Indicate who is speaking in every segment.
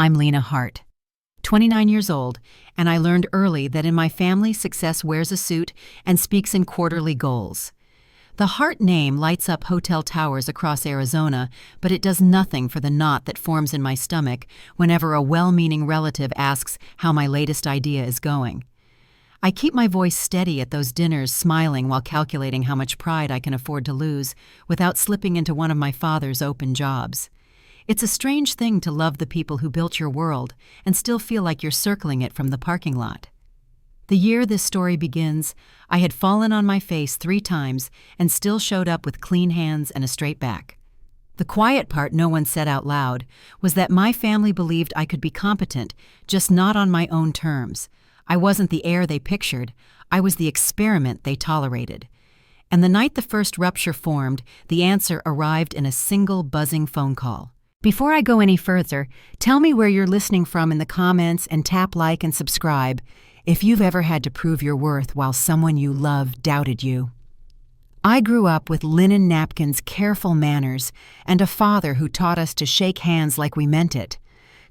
Speaker 1: I'm Lena Hart, 29 years old, and I learned early that in my family, success wears a suit and speaks in quarterly goals. The Hart name lights up hotel towers across Arizona, but it does nothing for the knot that forms in my stomach whenever a well-meaning relative asks how my latest idea is going. I keep my voice steady at those dinners, smiling while calculating how much pride I can afford to lose without slipping into one of my father's open jobs. It's a strange thing to love the people who built your world and still feel like you're circling it from the parking lot. The year this story begins, I had fallen on my face 3 times and still showed up with clean hands and a straight back. The quiet part no one said out loud was that my family believed I could be competent, just not on my own terms. I wasn't the heir they pictured, I was the experiment they tolerated. And the night the first rupture formed, the answer arrived in a single buzzing phone call. Before I go any further, tell me where you're listening from in the comments and tap like and subscribe if you've ever had to prove your worth while someone you love doubted you. I grew up with linen napkins, careful manners, and a father who taught us to shake hands like we meant it.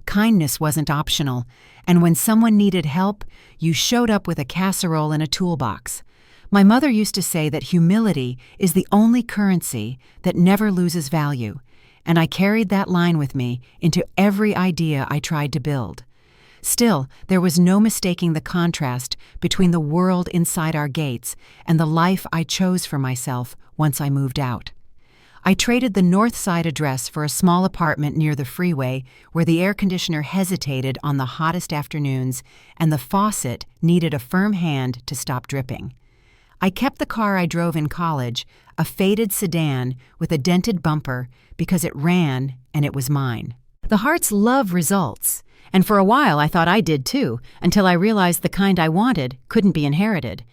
Speaker 1: Kindness wasn't optional, and when someone needed help, you showed up with a casserole and a toolbox. My mother used to say that humility is the only currency that never loses value, and I carried that line with me into every idea I tried to build. Still, there was no mistaking the contrast between the world inside our gates and the life I chose for myself once I moved out. I traded the North Side address for a small apartment near the freeway where the air conditioner hesitated on the hottest afternoons and the faucet needed a firm hand to stop dripping. I kept the car I drove in college, a faded sedan with a dented bumper, because it ran and it was mine. The Harts love results, and for a while I thought I did too, until I realized the kind I wanted couldn't be inherited.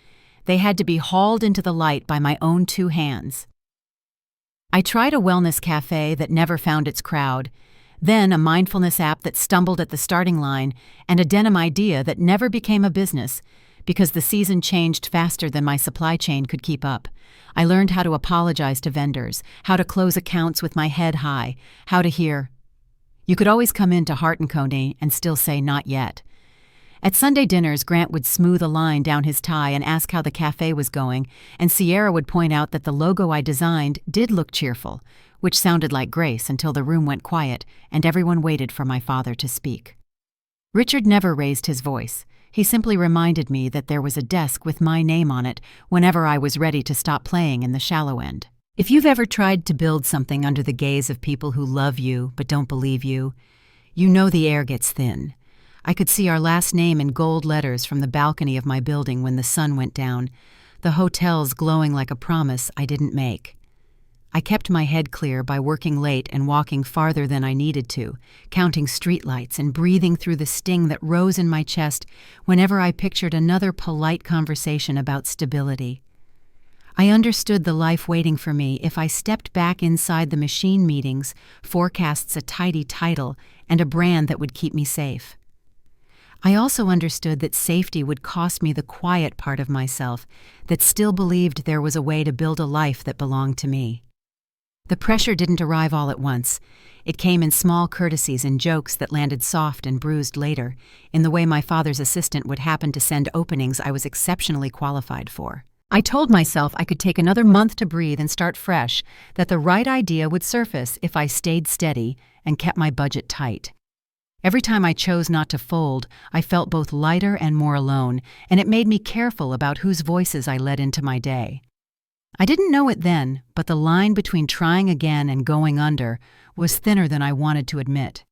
Speaker 1: They had to be hauled into the light by my own 2 hands. I tried a wellness cafe that never found its crowd, then a mindfulness app that stumbled at the starting line, and a denim idea that never became a business, because the season changed faster than my supply chain could keep up. I learned how to apologize to vendors, how to close accounts with my head high, how to hear, "You could always come into Hart & Coney and still say not yet." At Sunday dinners, Grant would smooth a line down his tie and ask how the cafe was going, and Sierra would point out that the logo I designed did look cheerful, which sounded like grace until the room went quiet and everyone waited for my father to speak. Richard never raised his voice. He simply reminded me that there was a desk with my name on it whenever I was ready to stop playing in the shallow end. If you've ever tried to build something under the gaze of people who love you but don't believe you, you know the air gets thin. I could see our last name in gold letters from the balcony of my building when the sun went down, the hotels glowing like a promise I didn't make. I kept my head clear by working late and walking farther than I needed to, counting streetlights and breathing through the sting that rose in my chest whenever I pictured another polite conversation about stability. I understood the life waiting for me if I stepped back inside the machine meetings, forecasts a tidy title, and a brand that would keep me safe. I also understood that safety would cost me the quiet part of myself that still believed there was a way to build a life that belonged to me. The pressure didn't arrive all at once. It came in small courtesies and jokes that landed soft and bruised later, in the way my father's assistant would happen to send openings I was exceptionally qualified for. I told myself I could take another month to breathe and start fresh, that the right idea would surface if I stayed steady and kept my budget tight. Every time I chose not to fold, I felt both lighter and more alone, and it made me careful about whose voices I let into my day. I didn't know it then, but the line between trying again and going under was thinner than I wanted to admit.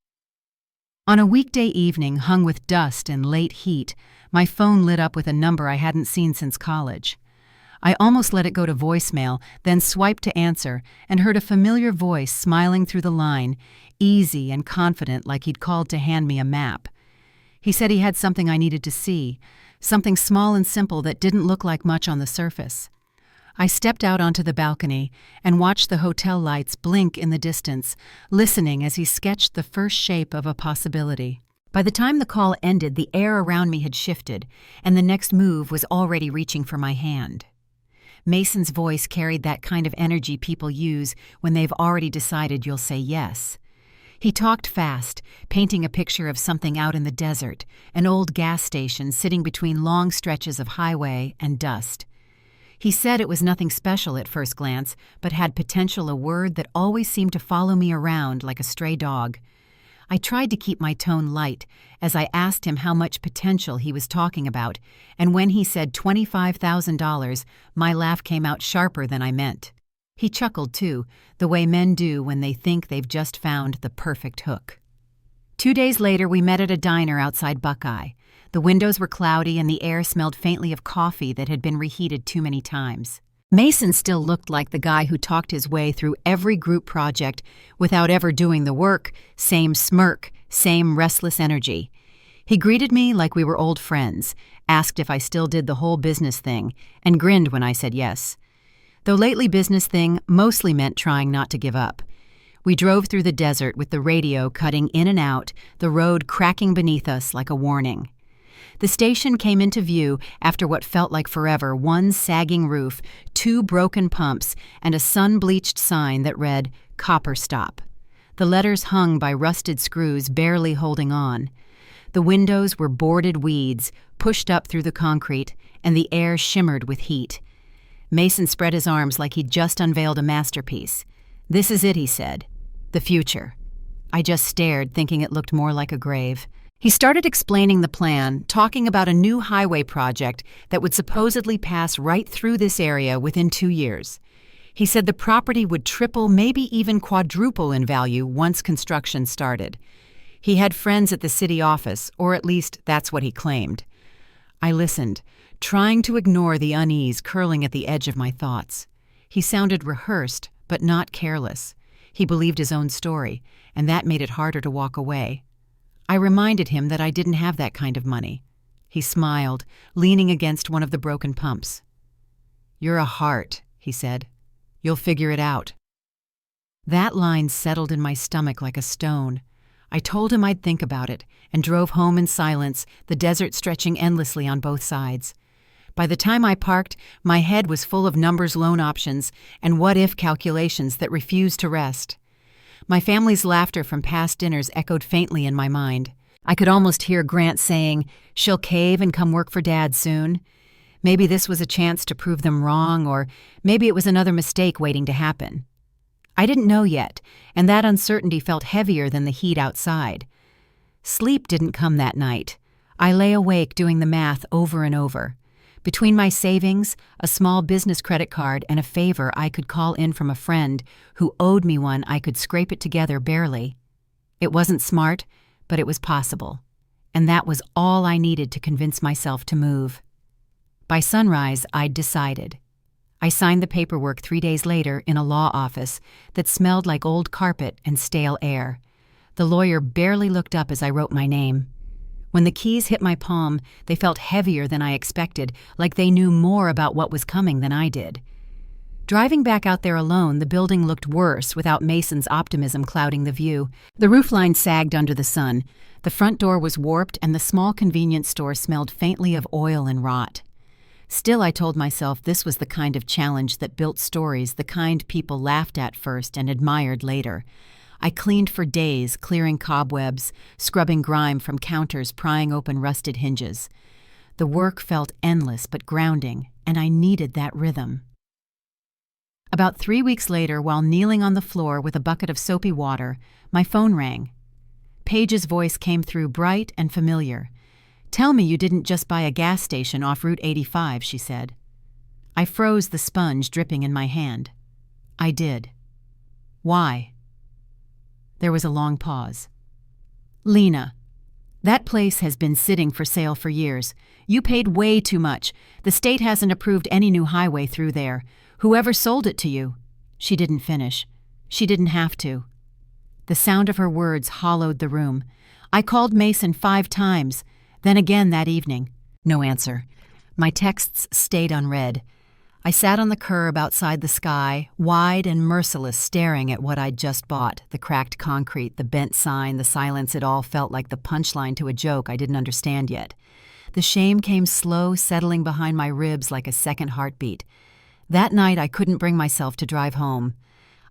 Speaker 1: On a weekday evening hung with dust and late heat, my phone lit up with a number I hadn't seen since college. I almost let it go to voicemail, then swiped to answer, and heard a familiar voice smiling through the line, easy and confident like he'd called to hand me a map. He said he had something I needed to see, something small and simple that didn't look like much on the surface. I stepped out onto the balcony and watched the hotel lights blink in the distance, listening as he sketched the first shape of a possibility. By the time the call ended, the air around me had shifted, and the next move was already reaching for my hand. Mason's voice carried that kind of energy people use when they've already decided you'll say yes. He talked fast, painting a picture of something out in the desert, an old gas station sitting between long stretches of highway and dust. He said it was nothing special at first glance, but had potential, a word that always seemed to follow me around like a stray dog. I tried to keep my tone light as I asked him how much potential he was talking about, and when he said $25,000, my laugh came out sharper than I meant. He chuckled too, the way men do when they think they've just found the perfect hook. 2 days later, we met at a diner outside Buckeye. The windows were cloudy and the air smelled faintly of coffee that had been reheated too many times. Mason still looked like the guy who talked his way through every group project without ever doing the work, same smirk, same restless energy. He greeted me like we were old friends, asked if I still did the whole business thing, and grinned when I said yes. Though lately business thing mostly meant trying not to give up. We drove through the desert with the radio cutting in and out, the road cracking beneath us like a warning. The station came into view after what felt like forever: one sagging roof, 2 broken pumps, and a sun-bleached sign that read, "Copper Stop." The letters hung by rusted screws, barely holding on. The windows were boarded weeds, pushed up through the concrete, and the air shimmered with heat. Mason spread his arms like he'd just unveiled a masterpiece. "This is it," he said. "The future." I just stared, thinking it looked more like a grave. He started explaining the plan, talking about a new highway project that would supposedly pass right through this area within 2 years. He said the property would triple, maybe even quadruple in value once construction started. He had friends at the city office, or at least that's what he claimed. I listened, trying to ignore the unease curling at the edge of my thoughts. He sounded rehearsed, but not careless. He believed his own story, and that made it harder to walk away. I reminded him that I didn't have that kind of money. He smiled, leaning against one of the broken pumps. "You're a Hart," he said. "You'll figure it out." That line settled in my stomach like a stone. I told him I'd think about it, and drove home in silence, the desert stretching endlessly on both sides. By the time I parked, my head was full of numbers, loan options, and what-if calculations that refused to rest. My family's laughter from past dinners echoed faintly in my mind. I could almost hear Grant saying, "She'll cave and come work for Dad soon." Maybe this was a chance to prove them wrong, or maybe it was another mistake waiting to happen. I didn't know yet, and that uncertainty felt heavier than the heat outside. Sleep didn't come that night. I lay awake doing the math over and over. Between my savings, a small business credit card, and a favor I could call in from a friend who owed me one, I could scrape it together barely. It wasn't smart, but it was possible. And that was all I needed to convince myself to move. By sunrise, I'd decided. I signed the paperwork 3 days later in a law office that smelled like old carpet and stale air. The lawyer barely looked up as I wrote my name. When the keys hit my palm, they felt heavier than I expected, like they knew more about what was coming than I did. Driving back out there alone, the building looked worse without Mason's optimism clouding the view. The roofline sagged under the sun, the front door was warped, and the small convenience store smelled faintly of oil and rot. Still, I told myself this was the kind of challenge that built stories, the kind people laughed at first and admired later. I cleaned for days, clearing cobwebs, scrubbing grime from counters, prying open rusted hinges. The work felt endless but grounding, and I needed that rhythm. About 3 weeks later, while kneeling on the floor with a bucket of soapy water, my phone rang. Paige's voice came through, bright and familiar. "Tell me you didn't just buy a gas station off Route 85, she said. I froze, the sponge dripping in my hand. I did. Why? There was a long pause. "Lena, that place has been sitting for sale for years. You paid way too much. The state hasn't approved any new highway through there. Whoever sold it to you." She didn't finish. She didn't have to. The sound of her words hollowed the room. I called Mason 5 times, then again that evening. No answer. My texts stayed unread. I sat on the curb outside the sky, wide and merciless, staring at what I'd just bought, the cracked concrete, the bent sign, the silence. It all felt like the punchline to a joke I didn't understand yet. The shame came slow, settling behind my ribs like a second heartbeat. That night I couldn't bring myself to drive home.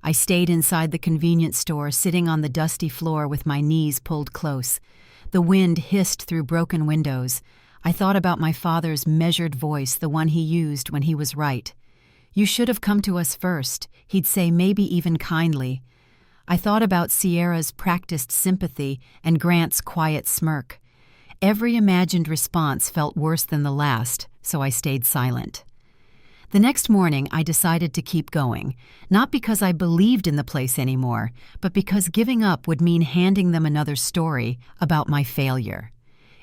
Speaker 1: I stayed inside the convenience store, sitting on the dusty floor with my knees pulled close. The wind hissed through broken windows. I thought about my father's measured voice, the one he used when he was right. "You should have come to us first," he'd say, maybe even kindly. I thought about Sierra's practiced sympathy and Grant's quiet smirk. Every imagined response felt worse than the last, so I stayed silent. The next morning, I decided to keep going, not because I believed in the place anymore, but because giving up would mean handing them another story about my failure.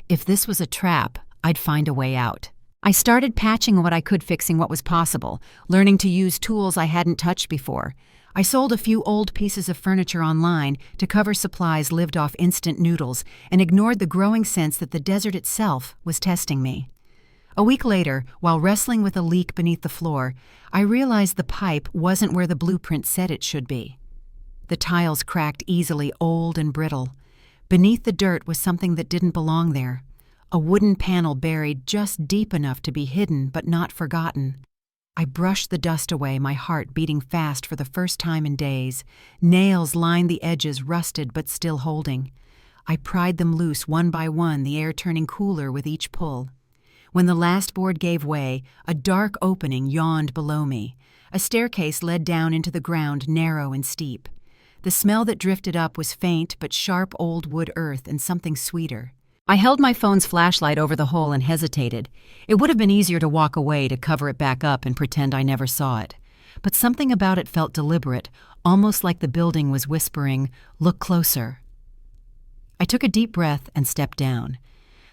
Speaker 1: If this was a trap, I'd find a way out. I started patching what I could, fixing what was possible, learning to use tools I hadn't touched before. I sold a few old pieces of furniture online to cover supplies, lived off instant noodles, and ignored the growing sense that the desert itself was testing me. A week later, while wrestling with a leak beneath the floor, I realized the pipe wasn't where the blueprint said it should be. The tiles cracked easily, old and brittle. Beneath the dirt was something that didn't belong there. A wooden panel buried just deep enough to be hidden but not forgotten. I brushed the dust away, my heart beating fast for the first time in days. Nails lined the edges, rusted but still holding. I pried them loose one by one, the air turning cooler with each pull. When the last board gave way, a dark opening yawned below me. A staircase led down into the ground, narrow and steep. The smell that drifted up was faint but sharp old wood earth and something sweeter. I held my phone's flashlight over the hole and hesitated. It would have been easier to walk away, to cover it back up and pretend I never saw it. But something about it felt deliberate, almost like the building was whispering, "Look closer." I took a deep breath and stepped down.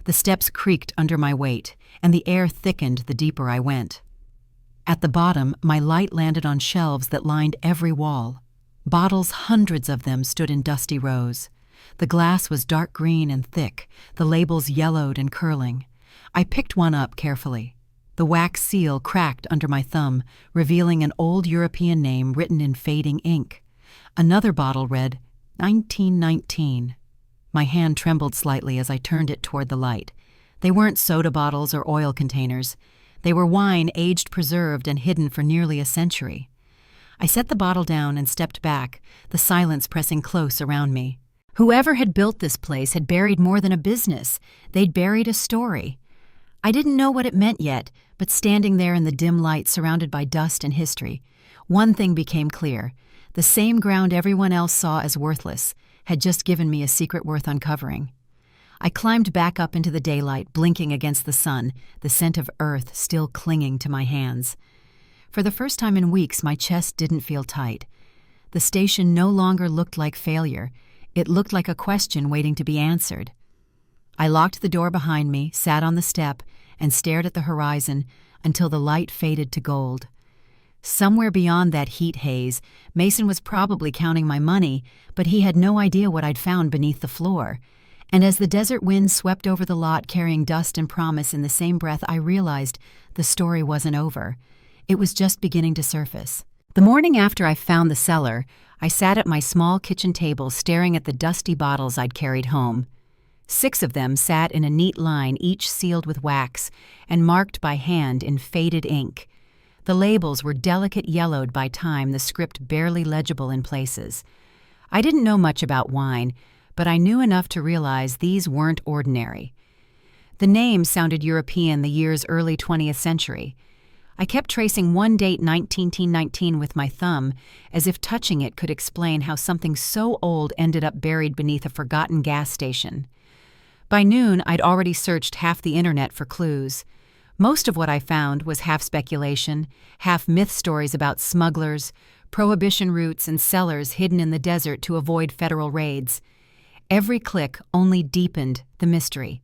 Speaker 1: The steps creaked under my weight, and the air thickened the deeper I went. At the bottom, my light landed on shelves that lined every wall. Bottles, hundreds of them, stood in dusty rows. The glass was dark green and thick, the labels yellowed and curling. I picked one up carefully. The wax seal cracked under my thumb, revealing an old European name written in fading ink. Another bottle read, 1919. My hand trembled slightly as I turned it toward the light. They weren't soda bottles or oil containers. They were wine aged, preserved, and hidden for nearly a century. I set the bottle down and stepped back, the silence pressing close around me. Whoever had built this place had buried more than a business. They'd buried a story. I didn't know what it meant yet, but standing there in the dim light surrounded by dust and history, one thing became clear. The same ground everyone else saw as worthless had just given me a secret worth uncovering. I climbed back up into the daylight, blinking against the sun, the scent of earth still clinging to my hands. For the first time in weeks, my chest didn't feel tight. The station no longer looked like failure. It looked like a question waiting to be answered. I locked the door behind me, sat on the step, and stared at the horizon until the light faded to gold. Somewhere beyond that heat haze, Mason was probably counting my money, but he had no idea what I'd found beneath the floor. And as the desert wind swept over the lot carrying dust and promise in the same breath, I realized the story wasn't over. It was just beginning to surface. The morning after I found the cellar, I sat at my small kitchen table staring at the dusty bottles I'd carried home. 6 of them sat in a neat line, each sealed with wax and marked by hand in faded ink. The labels were delicate yellowed by time, the script barely legible in places. I didn't know much about wine, but I knew enough to realize these weren't ordinary. The names sounded European, the year's early 20th century. I kept tracing one date, 1919, with my thumb, as if touching it could explain how something so old ended up buried beneath a forgotten gas station. By noon, I'd already searched half the internet for clues. Most of what I found was half speculation, half myth stories about smugglers, prohibition routes, and cellars hidden in the desert to avoid federal raids. Every click only deepened the mystery.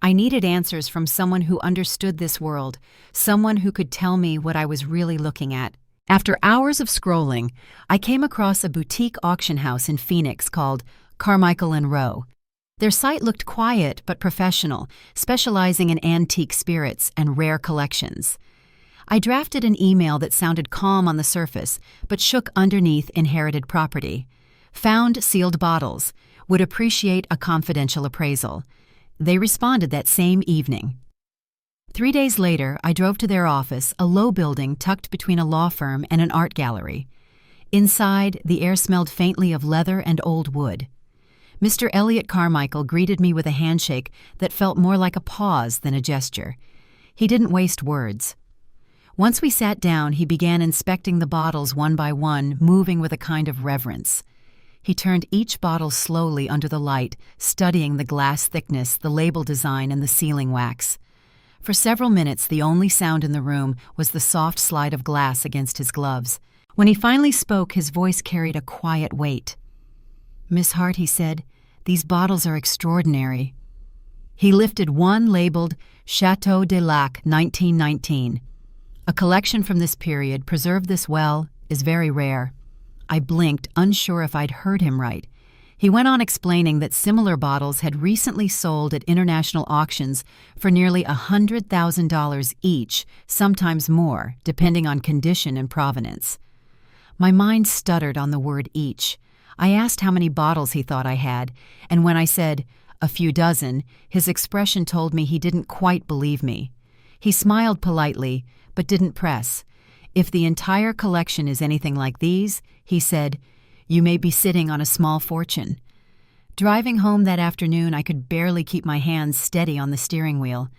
Speaker 1: I needed answers from someone who understood this world, someone who could tell me what I was really looking at. After hours of scrolling, I came across a boutique auction house in Phoenix called Carmichael & Rowe. Their site looked quiet but professional, specializing in antique spirits and rare collections. I drafted an email that sounded calm on the surface, but shook underneath inherited property. Found sealed bottles. Would appreciate a confidential appraisal. They responded that same evening. 3 days later, I drove to their office, a low building tucked between a law firm and an art gallery. Inside, the air smelled faintly of leather and old wood. Mr. Elliot Carmichael greeted me with a handshake that felt more like a pause than a gesture. He didn't waste words. Once we sat down, he began inspecting the bottles one by one, moving with a kind of reverence. He turned each bottle slowly under the light, studying the glass thickness, the label design, and the sealing wax. For several minutes, the only sound in the room was the soft slide of glass against his gloves. When he finally spoke, his voice carried a quiet weight. "Miss Hart," he said, "these bottles are extraordinary." He lifted one labeled Chateau de Lac 1919. A collection from this period, preserved this well, is very rare. I blinked, unsure if I'd heard him right. He went on explaining that similar bottles had recently sold at international auctions for nearly $100,000 each, sometimes more, depending on condition and provenance. My mind stuttered on the word each. I asked how many bottles he thought I had, and when I said a few dozen, his expression told me he didn't quite believe me. He smiled politely, but didn't press. "If the entire collection is anything like these," he said, "you may be sitting on a small fortune." Driving home that afternoon, I could barely keep my hands steady on the steering wheel.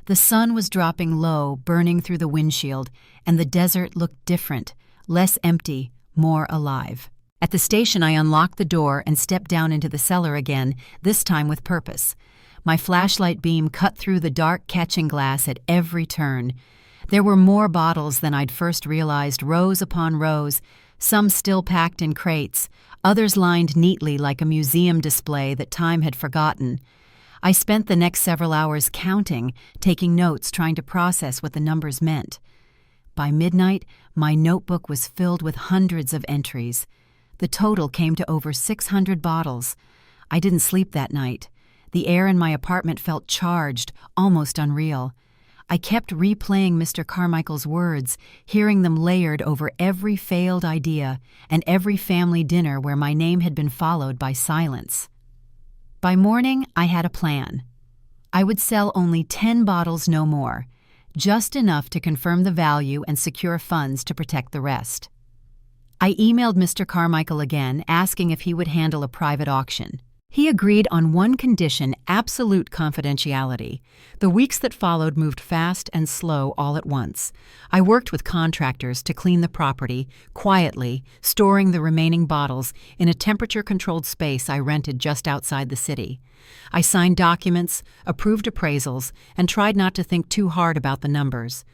Speaker 1: The sun was dropping low, burning through the windshield, and the desert looked different, less empty, more alive. At the station, I unlocked the door and stepped down into the cellar again, this time with purpose. My flashlight beam cut through the dark catching glass at every turn. There were more bottles than I'd first realized, rows upon rows, some still packed in crates, others lined neatly like a museum display that time had forgotten. I spent the next several hours counting, taking notes, trying to process what the numbers meant. By midnight, my notebook was filled with hundreds of entries. The total came to over 600 bottles. I didn't sleep that night. The air in my apartment felt charged, almost unreal. I kept replaying Mr. Carmichael's words, hearing them layered over every failed idea and every family dinner where my name had been followed by silence. By morning, I had a plan. I would sell only 10 bottles, no more, just enough to confirm the value and secure funds to protect the rest. I emailed Mr. Carmichael again, asking if he would handle a private auction. He agreed on one condition: absolute confidentiality. The weeks that followed moved fast and slow all at once. I worked with contractors to clean the property, quietly, storing the remaining bottles in a temperature-controlled space I rented just outside the city. I signed documents, approved appraisals, and tried not to think too hard about the numbers.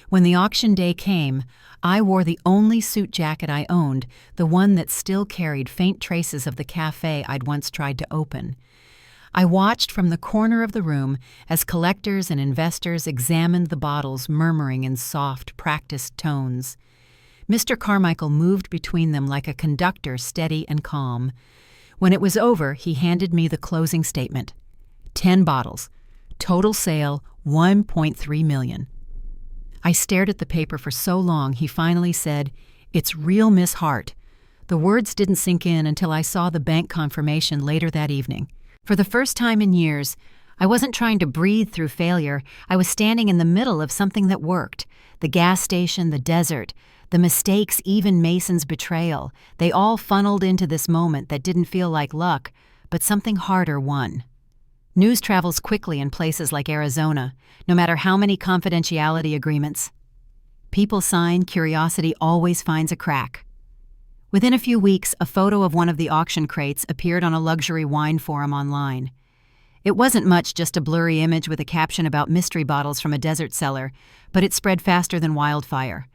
Speaker 1: When the auction day came, I wore the only suit jacket I owned, the one that still carried faint traces of the cafe I'd once tried to open. I watched from the corner of the room as collectors and investors examined the bottles, murmuring in soft, practiced tones. Mr. Carmichael moved between them like a conductor, steady and calm. When it was over, he handed me the closing statement. 10 bottles. Total sale, $1.3 million. I stared at the paper for so long, he finally said, "It's real, Miss Hart." The words didn't sink in until I saw the bank confirmation later that evening. For the first time in years, I wasn't trying to breathe through failure. I was standing in the middle of something that worked. The gas station, the desert, the mistakes, even Mason's betrayal. They all funneled into this moment that didn't feel like luck, but something harder won. News travels quickly in places like Arizona, no matter how many confidentiality agreements. People sign, curiosity always finds a crack. Within a few weeks, a photo of one of the auction crates appeared on a luxury wine forum online. It wasn't much, just a blurry image with a caption about mystery bottles from a desert cellar, but it spread faster than wildfire.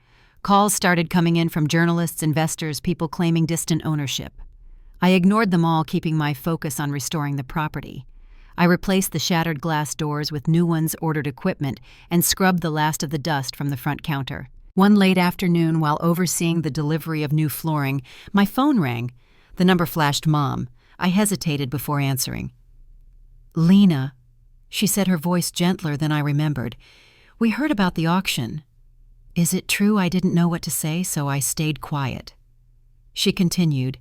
Speaker 1: Calls started coming in from journalists, investors, people claiming distant ownership. I ignored them all, keeping my focus on restoring the property. I replaced the shattered glass doors with new ones, ordered equipment, and scrubbed the last of the dust from the front counter. One late afternoon, while overseeing the delivery of new flooring, my phone rang. The number flashed Mom. I hesitated before answering. "Lena," she said, her voice gentler than I remembered. "We heard about the auction." Is it true? I didn't know what to say, so I stayed quiet. She continued,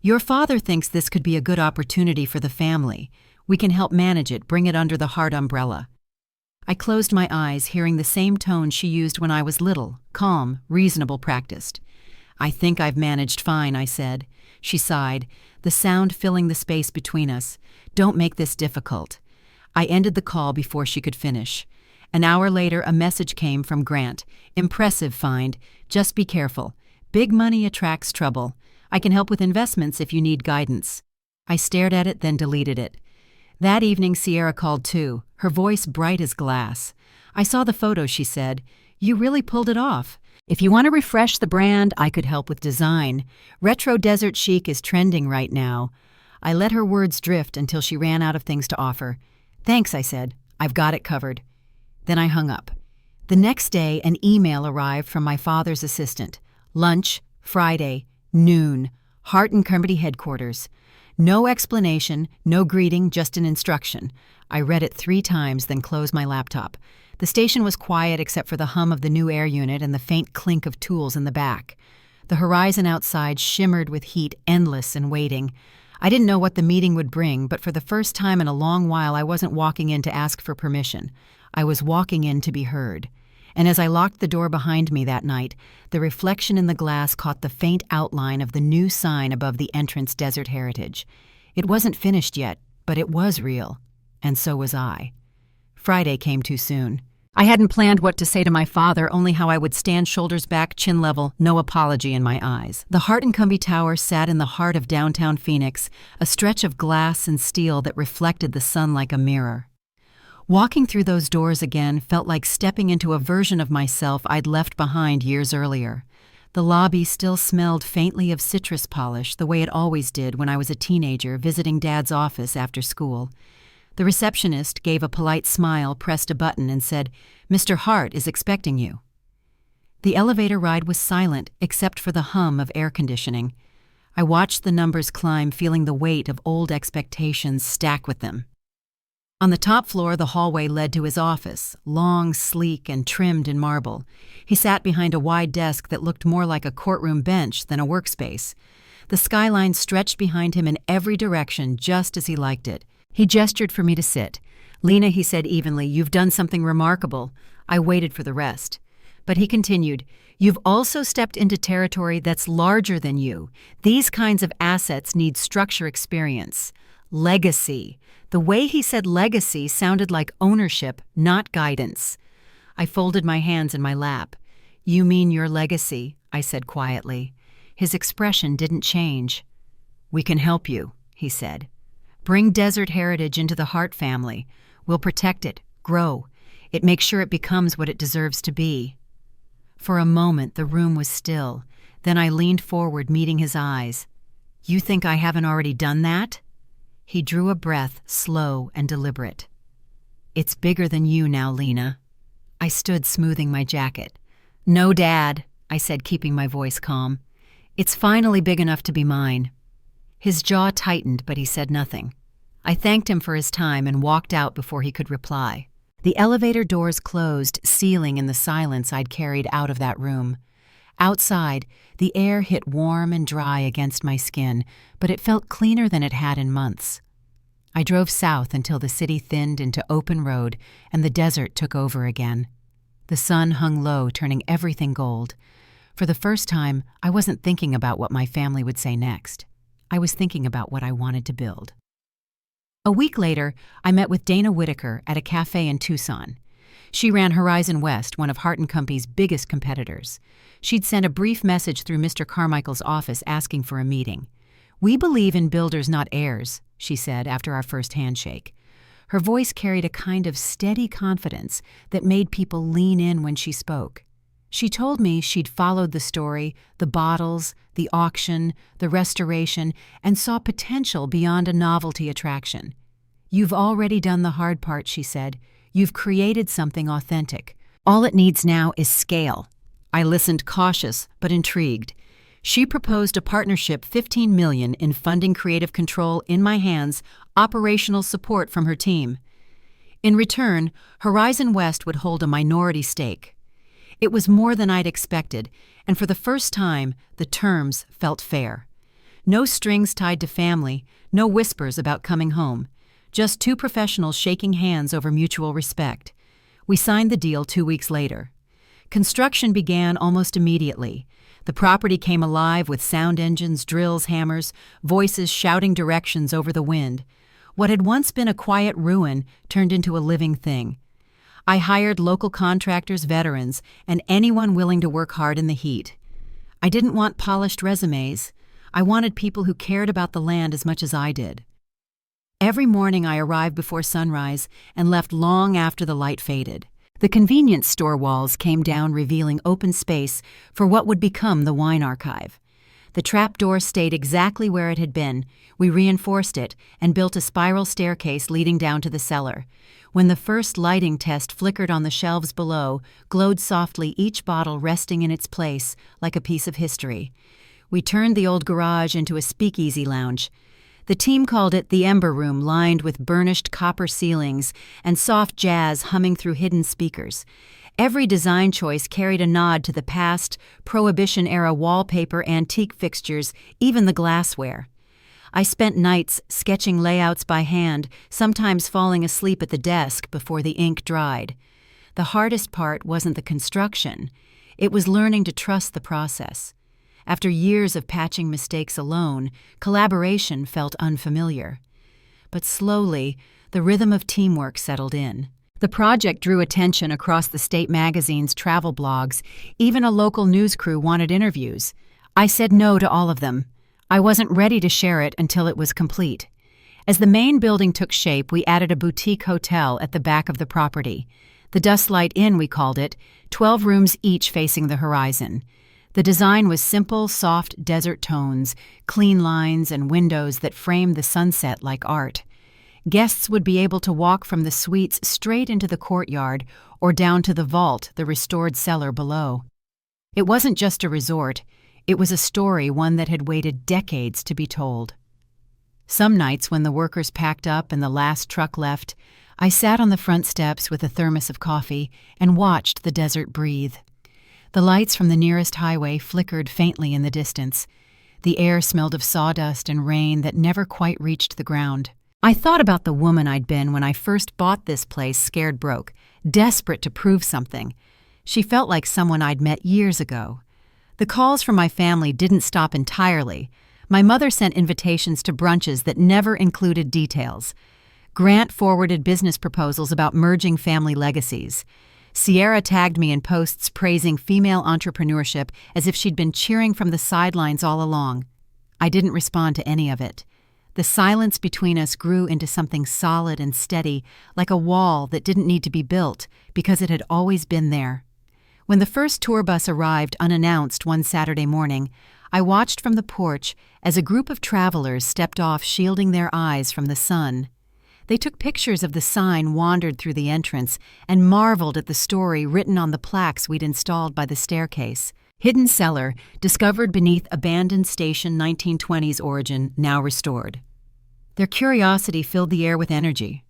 Speaker 1: "Your father thinks this could be a good opportunity for the family. We can help manage it, bring it under the Hart umbrella." I closed my eyes, hearing the same tone she used when I was little, calm, reasonable, practiced. "I think I've managed fine," I said. She sighed, the sound filling the space between us. "Don't make this difficult." I ended the call before she could finish. An hour later, a message came from Grant. "Impressive find. Just be careful. Big money attracts trouble. I can help with investments if you need guidance." I stared at it, then deleted it. That evening, Sierra called too, her voice bright as glass. "I saw the photo," she said. "You really pulled it off. If you want to refresh the brand, I could help with design. Retro desert chic is trending right now." I let her words drift until she ran out of things to offer. "Thanks," I said. "I've got it covered." Then I hung up. The next day, an email arrived from my father's assistant. "Lunch, Friday, noon, Hart & Company headquarters." No explanation, no greeting, just an instruction. I read it 3 times, then closed my laptop. The station was quiet except for the hum of the new air unit and the faint clink of tools in the back. The horizon outside shimmered with heat, endless and waiting. I didn't know what the meeting would bring, but for the first time in a long while I wasn't walking in to ask for permission. I was walking in to be heard. And as I locked the door behind me that night, the reflection in the glass caught the faint outline of the new sign above the entrance Desert Heritage. It wasn't finished yet, but it was real. And so was I. Friday came too soon. I hadn't planned what to say to my father, only how I would stand shoulders back, chin level, no apology in my eyes. The Hart & Company Tower sat in the heart of downtown Phoenix, a stretch of glass and steel that reflected the sun like a mirror. Walking through those doors again felt like stepping into a version of myself I'd left behind years earlier. The lobby still smelled faintly of citrus polish, the way it always did when I was a teenager visiting Dad's office after school. The receptionist gave a polite smile, pressed a button, and said, "Mr. Hart is expecting you." The elevator ride was silent, except for the hum of air conditioning. I watched the numbers climb, feeling the weight of old expectations stack with them. On the top floor, the hallway led to his office, long, sleek, and trimmed in marble. He sat behind a wide desk that looked more like a courtroom bench than a workspace. The skyline stretched behind him in every direction, just as he liked it. He gestured for me to sit. "Lena," he said evenly, "you've done something remarkable." I waited for the rest. But he continued, "You've also stepped into territory that's larger than you. These kinds of assets need structure experience. Legacy." The way he said legacy sounded like ownership, not guidance. I folded my hands in my lap. "You mean your legacy," I said quietly. His expression didn't change. "We can help you," he said. "Bring Desert Heritage into the Hart family. We'll protect it, grow it, make sure it becomes what it deserves to be." For a moment, the room was still. Then I leaned forward, meeting his eyes. "You think I haven't already done that?" He drew a breath, slow and deliberate. "It's bigger than you now, Lena." I stood, smoothing my jacket. "No, Dad," I said, keeping my voice calm. "It's finally big enough to be mine." His jaw tightened, but he said nothing. I thanked him for his time and walked out before he could reply. The elevator doors closed, sealing in the silence I'd carried out of that room. Outside, the air hit warm and dry against my skin, but it felt cleaner than it had in months. I drove south until the city thinned into open road and the desert took over again. The sun hung low, turning everything gold. For the first time, I wasn't thinking about what my family would say next. I was thinking about what I wanted to build. A week later, I met with Dana Whitaker at a cafe in Tucson. She ran Horizon West, one of Hart & Company's biggest competitors. She'd sent a brief message through Mr. Carmichael's office asking for a meeting. "We believe in builders, not heirs," she said after our first handshake. Her voice carried a kind of steady confidence that made people lean in when she spoke. She told me she'd followed the story, the bottles, the auction, the restoration, and saw potential beyond a novelty attraction. "You've already done the hard part," she said. "You've created something authentic. All it needs now is scale." I listened, cautious but intrigued. She proposed a partnership, $15 million in funding, creative control in my hands, operational support from her team. In return, Horizon West would hold a minority stake. It was more than I'd expected, and for the first time, the terms felt fair. No strings tied to family, no whispers about coming home. Just 2 professionals shaking hands over mutual respect. We signed the deal 2 weeks later. Construction began almost immediately. The property came alive with sound engines, drills, hammers, voices shouting directions over the wind. What had once been a quiet ruin turned into a living thing. I hired local contractors, veterans, and anyone willing to work hard in the heat. I didn't want polished resumes. I wanted people who cared about the land as much as I did. Every morning I arrived before sunrise and left long after the light faded. The convenience store walls came down, revealing open space for what would become the wine archive. The trap door stayed exactly where it had been. We reinforced it and built a spiral staircase leading down to the cellar. When the first lighting test flickered on the shelves below, glowed softly, each bottle resting in its place like a piece of history. We turned the old garage into a speakeasy lounge. The team called it the Ember Room, lined with burnished copper ceilings and soft jazz humming through hidden speakers. Every design choice carried a nod to the past, Prohibition-era wallpaper, antique fixtures, even the glassware. I spent nights sketching layouts by hand, sometimes falling asleep at the desk before the ink dried. The hardest part wasn't the construction. It was learning to trust the process. After years of patching mistakes alone, collaboration felt unfamiliar. But slowly, the rhythm of teamwork settled in. The project drew attention across the state magazine's travel blogs. Even a local news crew wanted interviews. I said no to all of them. I wasn't ready to share it until it was complete. As the main building took shape, we added a boutique hotel at the back of the property. The Dustlight Inn, we called it, 12 rooms each facing the horizon. The design was simple, soft desert tones, clean lines, and windows that framed the sunset like art. Guests would be able to walk from the suites straight into the courtyard or down to the vault, the restored cellar below. It wasn't just a resort. It was a story, one that had waited decades to be told. Some nights when the workers packed up and the last truck left, I sat on the front steps with a thermos of coffee and watched the desert breathe. The lights from the nearest highway flickered faintly in the distance. The air smelled of sawdust and rain that never quite reached the ground. I thought about the woman I'd been when I first bought this place, scared broke, desperate to prove something. She felt like someone I'd met years ago. The calls from my family didn't stop entirely. My mother sent invitations to brunches that never included details. Grant forwarded business proposals about merging family legacies. Sierra tagged me in posts praising female entrepreneurship as if she'd been cheering from the sidelines all along. I didn't respond to any of it. The silence between us grew into something solid and steady, like a wall that didn't need to be built because it had always been there. When the first tour bus arrived unannounced one Saturday morning, I watched from the porch as a group of travelers stepped off, shielding their eyes from the sun. They took pictures of the sign, wandered through the entrance, and marveled at the story written on the plaques we'd installed by the staircase. Hidden cellar, discovered beneath abandoned station, 1920s origin, now restored. Their curiosity filled the air with energy.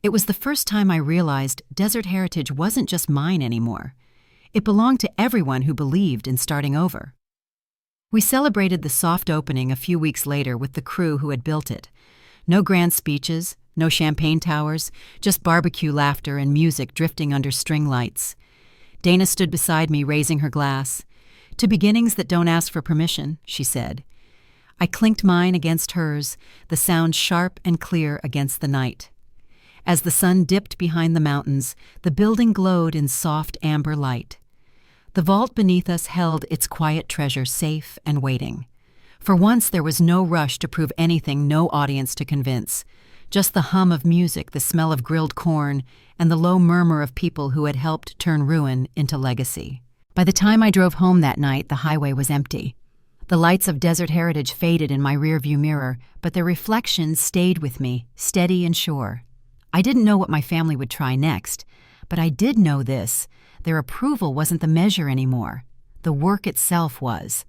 Speaker 1: It was the first time I realized desert heritage wasn't just mine anymore. It belonged to everyone who believed in starting over. We celebrated the soft opening a few weeks later with the crew who had built it. No grand speeches, no champagne towers, just barbecue laughter and music drifting under string lights. Dana stood beside me, raising her glass. "To beginnings that don't ask for permission," she said. I clinked mine against hers, the sound sharp and clear against the night. As the sun dipped behind the mountains, the building glowed in soft amber light. The vault beneath us held its quiet treasure, safe and waiting. For once there was no rush to prove anything, no audience to convince. Just the hum of music, the smell of grilled corn, and the low murmur of people who had helped turn ruin into legacy. By the time I drove home that night, the highway was empty. The lights of desert heritage faded in my rearview mirror, but their reflections stayed with me, steady and sure. I didn't know what my family would try next, but I did know this: their approval wasn't the measure anymore. The work itself was.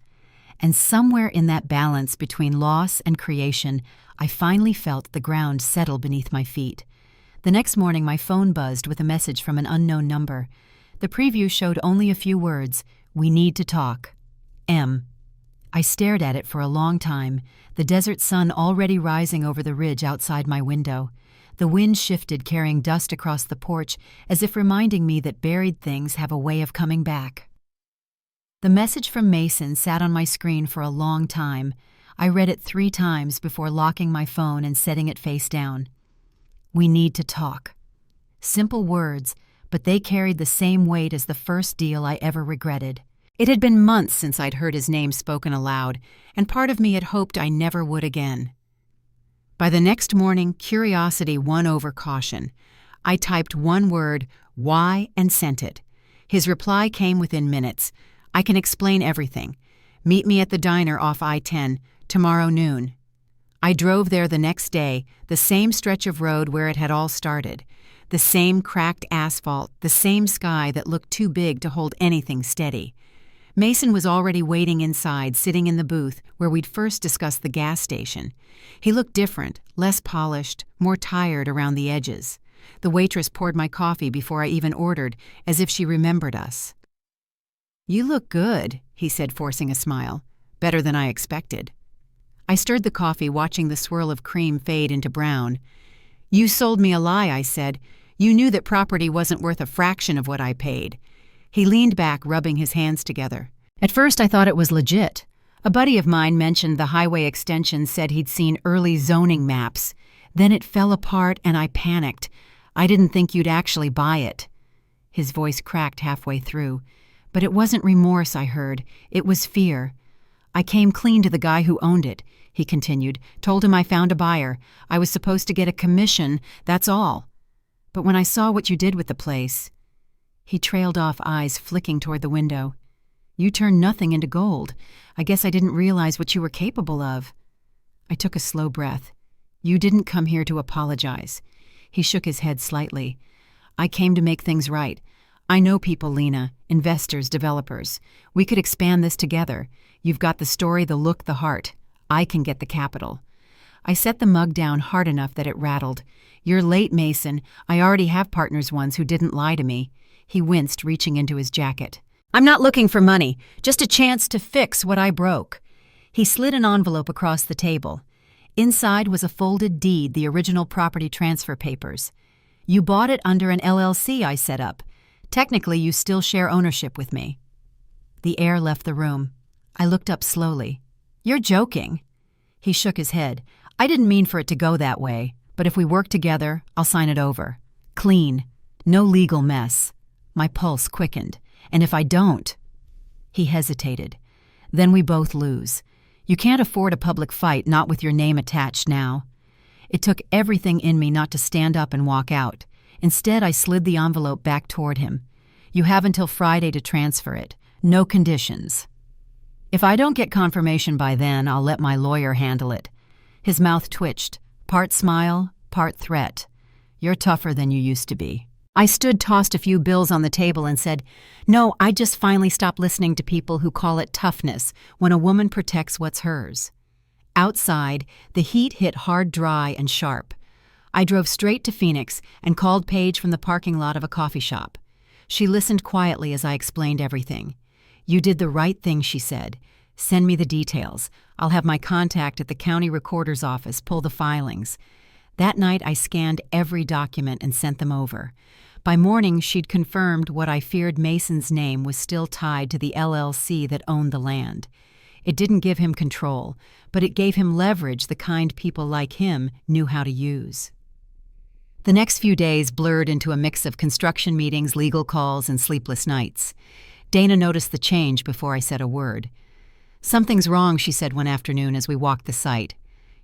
Speaker 1: And somewhere in that balance between loss and creation, I finally felt the ground settle beneath my feet. The next morning, my phone buzzed with a message from an unknown number. The preview showed only a few words: "We need to talk. M." I stared at it for a long time, the desert sun already rising over the ridge outside my window. The wind shifted, carrying dust across the porch, as if reminding me that buried things have a way of coming back. The message from Mason sat on my screen for a long time. I read it 3 times before locking my phone and setting it face down. "We need to talk." Simple words, but they carried the same weight as the first deal I ever regretted. It had been months since I'd heard his name spoken aloud, and part of me had hoped I never would again. By the next morning, curiosity won over caution. I typed one word, "Why," and sent it. His reply came within minutes. "I can explain everything. Meet me at the diner off I-10, tomorrow noon." I drove there the next day, the same stretch of road where it had all started. The same cracked asphalt, the same sky that looked too big to hold anything steady. Mason was already waiting inside, sitting in the booth where we'd first discussed the gas station. He looked different, less polished, more tired around the edges. The waitress poured my coffee before I even ordered, as if she remembered us. "You look good," he said, forcing a smile. "Better than I expected." I stirred the coffee, watching the swirl of cream fade into brown. "You sold me a lie," I said. "You knew that property wasn't worth a fraction of what I paid." He leaned back, rubbing his hands together. "At first I thought it was legit. A buddy of mine mentioned the highway extension, said he'd seen early zoning maps. Then it fell apart and I panicked. I didn't think you'd actually buy it." His voice cracked halfway through. "But it wasn't remorse I heard. It was fear. I came clean to the guy who owned it," he continued. "Told him I found a buyer. I was supposed to get a commission, that's all. But when I saw what you did with the place..." He trailed off, eyes flicking toward the window. "You turned nothing into gold. I guess I didn't realize what you were capable of." I took a slow breath. "You didn't come here to apologize." He shook his head slightly. "I came to make things right. I know people, Lena, investors, developers. We could expand this together. You've got the story, the look, the heart. I can get the capital." I set the mug down hard enough that it rattled. "You're late, Mason. I already have partners once who didn't lie to me." He winced, reaching into his jacket. "I'm not looking for money, just a chance to fix what I broke." He slid an envelope across the table. Inside was a folded deed, the original property transfer papers. "You bought it under an LLC I set up. Technically, you still share ownership with me." The air left the room. I looked up slowly. "You're joking." He shook his head. "I didn't mean for it to go that way, but if we work together, I'll sign it over. Clean. No legal mess." My pulse quickened. "And if I don't?" He hesitated. "Then we both lose. You can't afford a public fight, not with your name attached now." It took everything in me not to stand up and walk out. Instead, I slid the envelope back toward him. "You have until Friday to transfer it. No conditions. If I don't get confirmation by then, I'll let my lawyer handle it." His mouth twitched, part smile, part threat. "You're tougher than you used to be." I stood, tossed a few bills on the table and said, "No, I just finally stopped listening to people who call it toughness when a woman protects what's hers." Outside, the heat hit hard, dry, and sharp. I drove straight to Phoenix and called Paige from the parking lot of a coffee shop. She listened quietly as I explained everything. "You did the right thing," she said. "Send me the details. I'll have my contact at the county recorder's office pull the filings." That night I scanned every document and sent them over. By morning she'd confirmed what I feared. Mason's name was still tied to the LLC that owned the land. It didn't give him control, but it gave him leverage the kind people like him knew how to use. The next few days blurred into a mix of construction meetings, legal calls, and sleepless nights. Dana noticed the change before I said a word. "Something's wrong," she said one afternoon as we walked the site.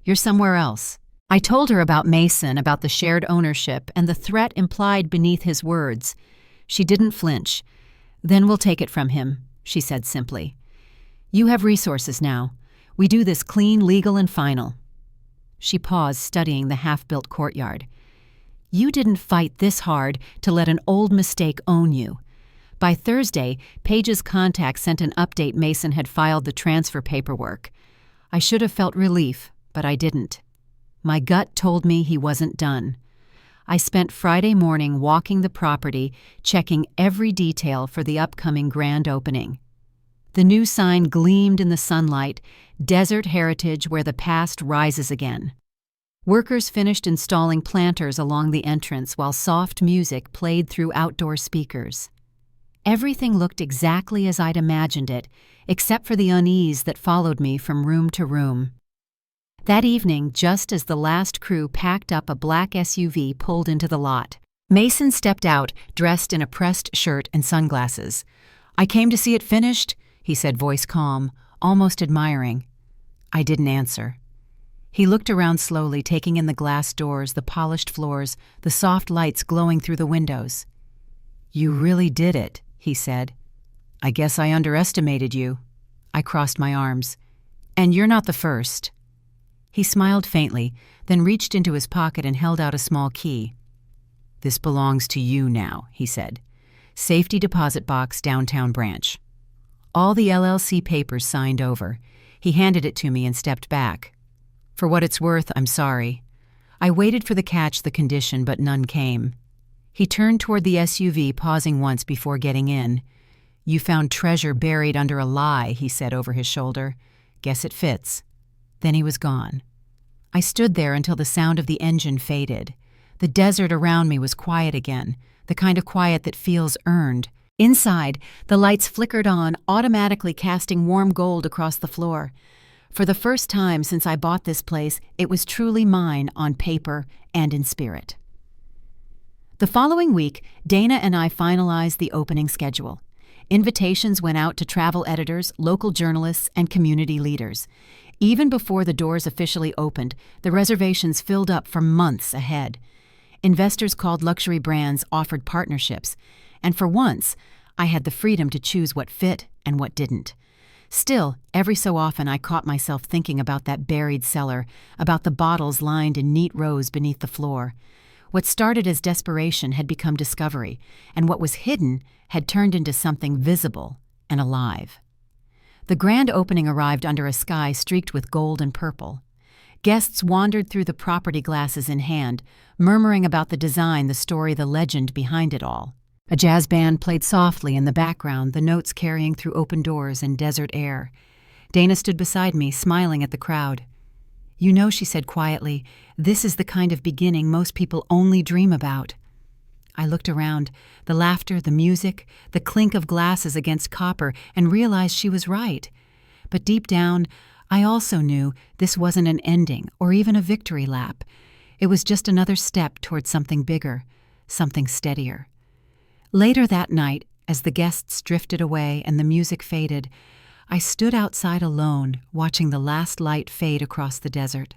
Speaker 1: "You're somewhere else." I told her about Mason, about the shared ownership, and the threat implied beneath his words. She didn't flinch. "Then we'll take it from him," she said simply. "You have resources now. We do this clean, legal, and final." She paused, studying the half-built courtyard. "You didn't fight this hard to let an old mistake own you." By Thursday, Paige's contact sent an update. Mason had filed the transfer paperwork. I should have felt relief, but I didn't. My gut told me he wasn't done. I spent Friday morning walking the property, checking every detail for the upcoming grand opening. The new sign gleamed in the sunlight, "Desert Heritage where the past rises again." Workers finished installing planters along the entrance while soft music played through outdoor speakers. Everything looked exactly as I'd imagined it, except for the unease that followed me from room to room. That evening, just as the last crew packed up, a black SUV pulled into the lot. Mason stepped out, dressed in a pressed shirt and sunglasses. "I came to see it finished," he said, voice calm, almost admiring. I didn't answer. He looked around slowly, taking in the glass doors, the polished floors, the soft lights glowing through the windows. "You really did it," he said. "I guess I underestimated you." I crossed my arms. "And you're not the first." He smiled faintly, then reached into his pocket and held out a small key. "This belongs to you now," he said. "Safety deposit box, downtown branch." All the LLC papers signed over. He handed it to me and stepped back. "For what it's worth, I'm sorry." I waited for the catch, the condition, but none came. He turned toward the SUV, pausing once before getting in. "You found treasure buried under a lie," he said over his shoulder. "Guess it fits." Then he was gone. I stood there until the sound of the engine faded. The desert around me was quiet again, the kind of quiet that feels earned. Inside, the lights flickered on, automatically casting warm gold across the floor. For the first time since I bought this place, it was truly mine on paper and in spirit. The following week, Dana and I finalized the opening schedule. Invitations went out to travel editors, local journalists, and community leaders. Even before the doors officially opened, the reservations filled up for months ahead. Investors called, luxury brands offered partnerships, and for once, I had the freedom to choose what fit and what didn't. Still, every so often I caught myself thinking about that buried cellar, about the bottles lined in neat rows beneath the floor. What started as desperation had become discovery, and what was hidden had turned into something visible and alive. The grand opening arrived under a sky streaked with gold and purple. Guests wandered through the property, glasses in hand, murmuring about the design, the story, the legend behind it all. A jazz band played softly in the background, the notes carrying through open doors and desert air. Dana stood beside me, smiling at the crowd. "You know," she said quietly, "this is the kind of beginning most people only dream about." I looked around, the laughter, the music, the clink of glasses against copper, and realized she was right. But deep down, I also knew this wasn't an ending or even a victory lap. It was just another step toward something bigger, something steadier. Later that night, as the guests drifted away and the music faded, I stood outside alone, watching the last light fade across the desert.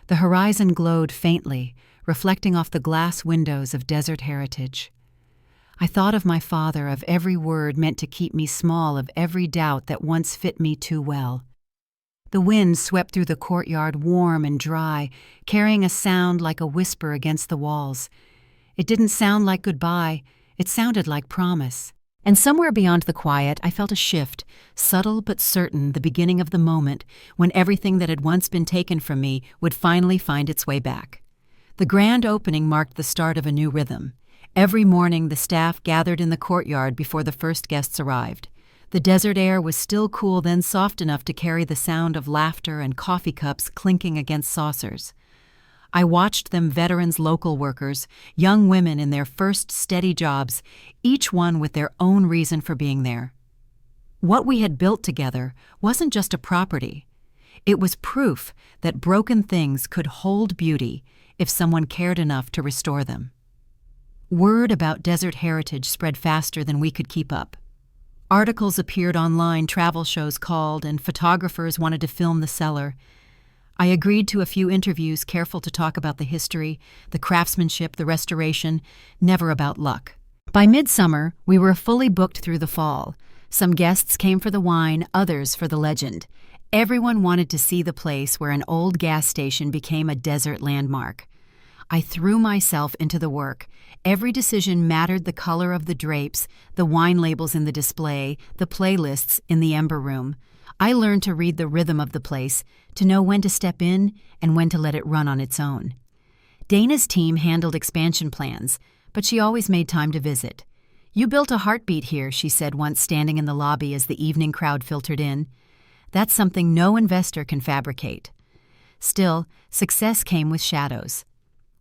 Speaker 1: The horizon glowed faintly, reflecting off the glass windows of desert heritage. I thought of my father, of every word meant to keep me small, of every doubt that once fit me too well. The wind swept through the courtyard, warm and dry, carrying a sound like a whisper against the walls. It didn't sound like goodbye, it sounded like promise. And somewhere beyond the quiet, I felt a shift, subtle but certain, the beginning of the moment when everything that had once been taken from me would finally find its way back. The grand opening marked the start of a new rhythm. Every morning, the staff gathered in the courtyard before the first guests arrived. The desert air was still cool, then soft enough to carry the sound of laughter and coffee cups clinking against saucers. I watched them, veterans, local workers, young women in their first steady jobs, each one with their own reason for being there. What we had built together wasn't just a property. It was proof that broken things could hold beauty if someone cared enough to restore them. Word about desert heritage spread faster than we could keep up. Articles appeared online, travel shows called, and photographers wanted to film the cellar. I agreed to a few interviews, careful to talk about the history, the craftsmanship, the restoration, never about luck. By midsummer, we were fully booked through the fall. Some guests came for the wine, others for the legend. Everyone wanted to see the place where an old gas station became a desert landmark. I threw myself into the work. Every decision mattered: the color of the drapes, the wine labels in the display, the playlists in the ember room. I learned to read the rhythm of the place, to know when to step in and when to let it run on its own. Dana's team handled expansion plans, but she always made time to visit. "You built a heartbeat here," she said once, standing in the lobby as the evening crowd filtered in. "That's something no investor can fabricate." Still, success came with shadows.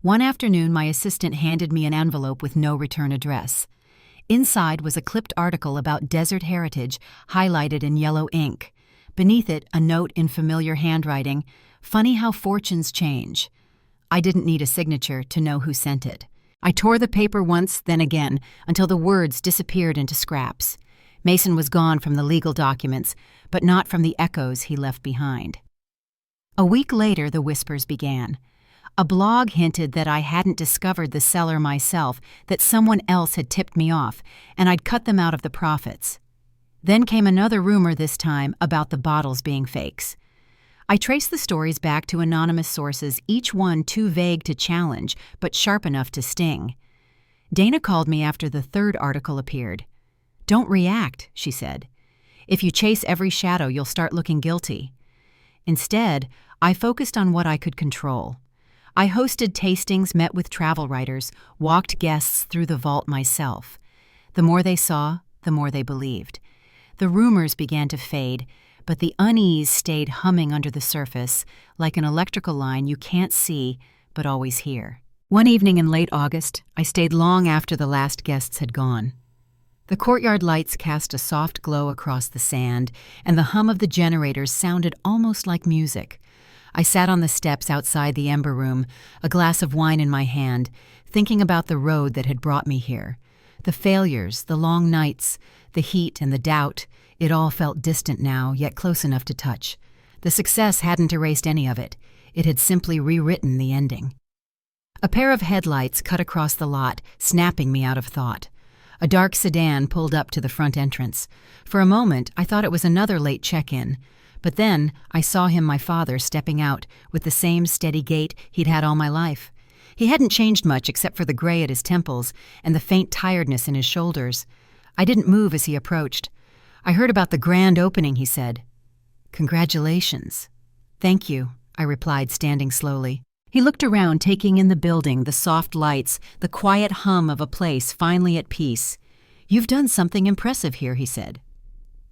Speaker 1: One afternoon, my assistant handed me an envelope with no return address. Inside was a clipped article about desert heritage, highlighted in yellow ink. Beneath it, a note in familiar handwriting, "Funny how fortunes change." I didn't need a signature to know who sent it. I tore the paper once, then again, until the words disappeared into scraps. Mason was gone from the legal documents, but not from the echoes he left behind. A week later, the whispers began. A blog hinted that I hadn't discovered the seller myself, that someone else had tipped me off, and I'd cut them out of the profits. Then came another rumor, this time about the bottles being fakes. I traced the stories back to anonymous sources, each one too vague to challenge, but sharp enough to sting. Dana called me after the third article appeared. "Don't react," she said. "If you chase every shadow, you'll start looking guilty." Instead, I focused on what I could control. I hosted tastings, met with travel writers, walked guests through the vault myself. The more they saw, the more they believed. The rumors began to fade, but the unease stayed humming under the surface, like an electrical line you can't see but always hear. One evening in late August, I stayed long after the last guests had gone. The courtyard lights cast a soft glow across the sand, and the hum of the generators sounded almost like music. I sat on the steps outside the Ember Room, a glass of wine in my hand, thinking about the road that had brought me here. The failures, the long nights, the heat and the doubt, it all felt distant now, yet close enough to touch. The success hadn't erased any of it. It had simply rewritten the ending. A pair of headlights cut across the lot, snapping me out of thought. A dark sedan pulled up to the front entrance. For a moment, I thought it was another late check-in. But then I saw him, my father, stepping out with the same steady gait he'd had all my life. He hadn't changed much except for the gray at his temples and the faint tiredness in his shoulders. I didn't move as he approached. "I heard about the grand opening," he said. "Congratulations." "Thank you," I replied, standing slowly. He looked around, taking in the building, the soft lights, the quiet hum of a place finally at peace. "You've done something impressive here," he said.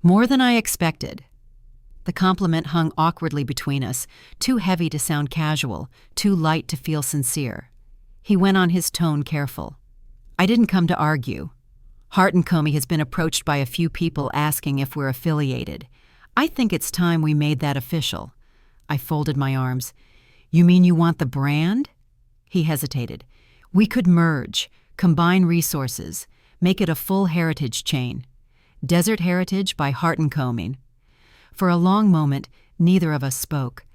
Speaker 1: "More than I expected." The compliment hung awkwardly between us, too heavy to sound casual, too light to feel sincere. He went on, his tone careful. "I didn't come to argue. Hart & Comey has been approached by a few people asking if we're affiliated. I think it's time we made that official." I folded my arms. "You mean you want the brand?" He hesitated. "We could merge, combine resources, make it a full heritage chain. Desert Heritage by Hart & Comey." For a long moment, neither of us spoke.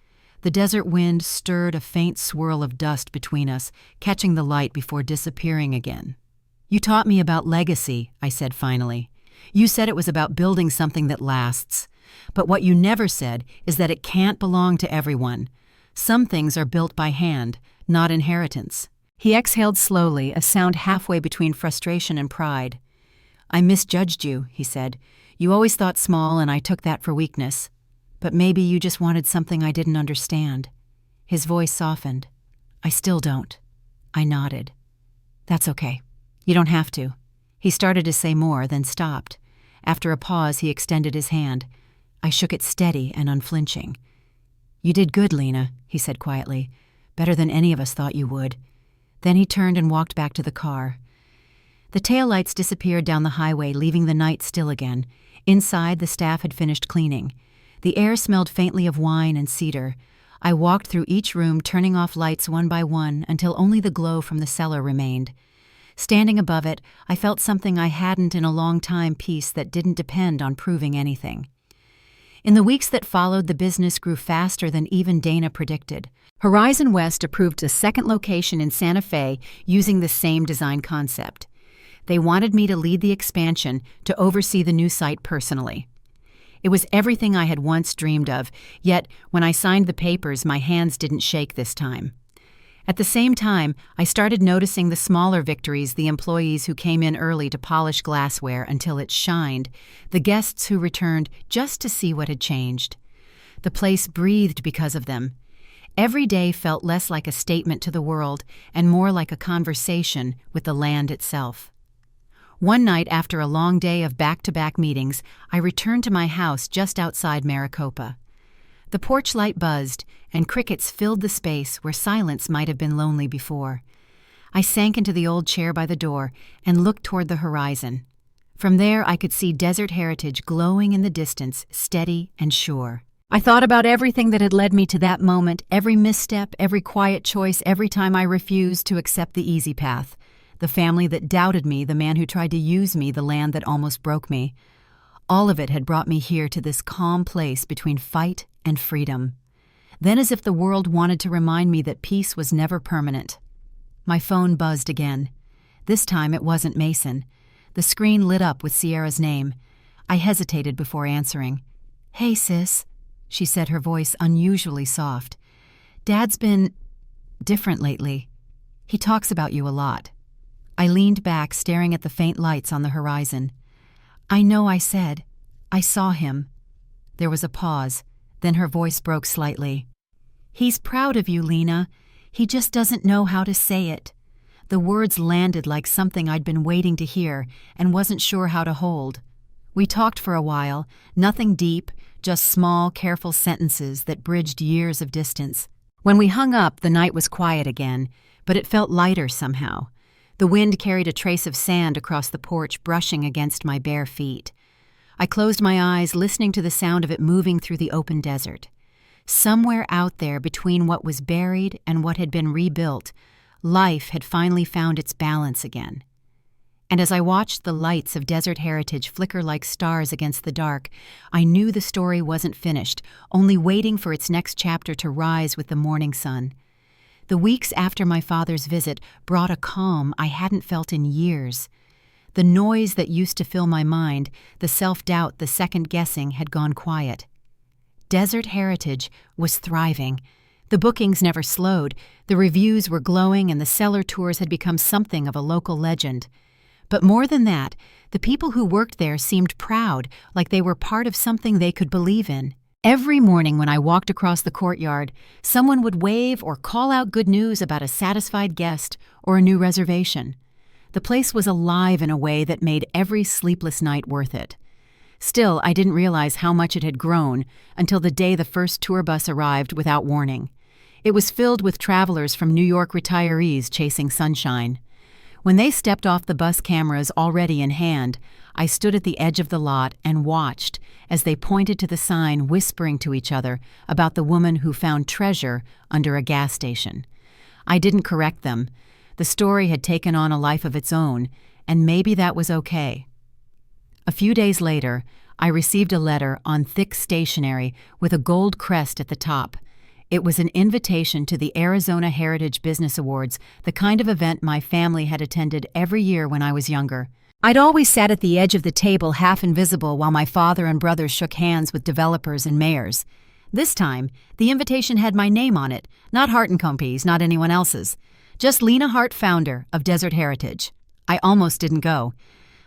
Speaker 1: The desert wind stirred a faint swirl of dust between us, catching the light before disappearing again. "You taught me about legacy," I said finally. "You said it was about building something that lasts. But what you never said is that it can't belong to everyone. Some things are built by hand, not inheritance." He exhaled slowly, a sound halfway between frustration and pride. "I misjudged you," he said. "You always thought small, and I took that for weakness. But maybe you just wanted something I didn't understand." His voice softened. "I still don't." I nodded. "That's okay. You don't have to." He started to say more, then stopped. After a pause, he extended his hand. I shook it steady and unflinching. "You did good, Lena," he said quietly. "Better than any of us thought you would." Then he turned and walked back to the car. The taillights disappeared down the highway, leaving the night still again. Inside, the staff had finished cleaning. The air smelled faintly of wine and cedar. I walked through each room, turning off lights one by one until only the glow from the cellar remained. Standing above it, I felt something I hadn't in a long time, peace that didn't depend on proving anything. In the weeks that followed, the business grew faster than even Dana predicted. Horizon West approved a second location in Santa Fe using the same design concept. They wanted me to lead the expansion, to oversee the new site personally. It was everything I had once dreamed of, yet when I signed the papers, my hands didn't shake this time. At the same time, I started noticing the smaller victories, the employees who came in early to polish glassware until it shined, the guests who returned just to see what had changed. The place breathed because of them. Every day felt less like a statement to the world and more like a conversation with the land itself. One night, after a long day of back-to-back meetings, I returned to my house just outside Maricopa. The porch light buzzed, and crickets filled the space where silence might have been lonely before. I sank into the old chair by the door and looked toward the horizon. From there, I could see desert heritage glowing in the distance, steady and sure. I thought about everything that had led me to that moment, every misstep, every quiet choice, every time I refused to accept the easy path. The family that doubted me, the man who tried to use me, the land that almost broke me. All of it had brought me here to this calm place between fight and freedom. Then, as if the world wanted to remind me that peace was never permanent, my phone buzzed again. This time it wasn't Mason. The screen lit up with Sierra's name. I hesitated before answering. "Hey, sis," she said, her voice unusually soft. "Dad's been different lately. He talks about you a lot." I leaned back, staring at the faint lights on the horizon. "I know," I said. "I saw him." There was a pause, then her voice broke slightly. "He's proud of you, Lena. He just doesn't know how to say it." The words landed like something I'd been waiting to hear and wasn't sure how to hold. We talked for a while, nothing deep, just small, careful sentences that bridged years of distance. When we hung up, the night was quiet again, but it felt lighter somehow. The wind carried a trace of sand across the porch, brushing against my bare feet. I closed my eyes, listening to the sound of it moving through the open desert. Somewhere out there between what was buried and what had been rebuilt, life had finally found its balance again. And as I watched the lights of desert heritage flicker like stars against the dark, I knew the story wasn't finished, only waiting for its next chapter to rise with the morning sun. The weeks after my father's visit brought a calm I hadn't felt in years. The noise that used to fill my mind, the self-doubt, the second-guessing, had gone quiet. Desert heritage was thriving. The bookings never slowed, the reviews were glowing, and the cellar tours had become something of a local legend. But more than that, the people who worked there seemed proud, like they were part of something they could believe in. Every morning when I walked across the courtyard, someone would wave or call out good news about a satisfied guest or a new reservation. The place was alive in a way that made every sleepless night worth it. Still, I didn't realize how much it had grown until the day the first tour bus arrived without warning. It was filled with travelers from New York retirees chasing sunshine. When they stepped off the bus, cameras already in hand, I stood at the edge of the lot and watched as they pointed to the sign, whispering to each other about the woman who found treasure under a gas station. I didn't correct them. The story had taken on a life of its own, and maybe that was okay. A few days later, I received a letter on thick stationery with a gold crest at the top. It was an invitation to the Arizona Heritage Business Awards, the kind of event my family had attended every year when I was younger. I'd always sat at the edge of the table, half invisible, while my father and brothers shook hands with developers and mayors. This time, the invitation had my name on it, not Hart & Company's, not anyone else's. Just Lena Hart, founder of Desert Heritage. I almost didn't go.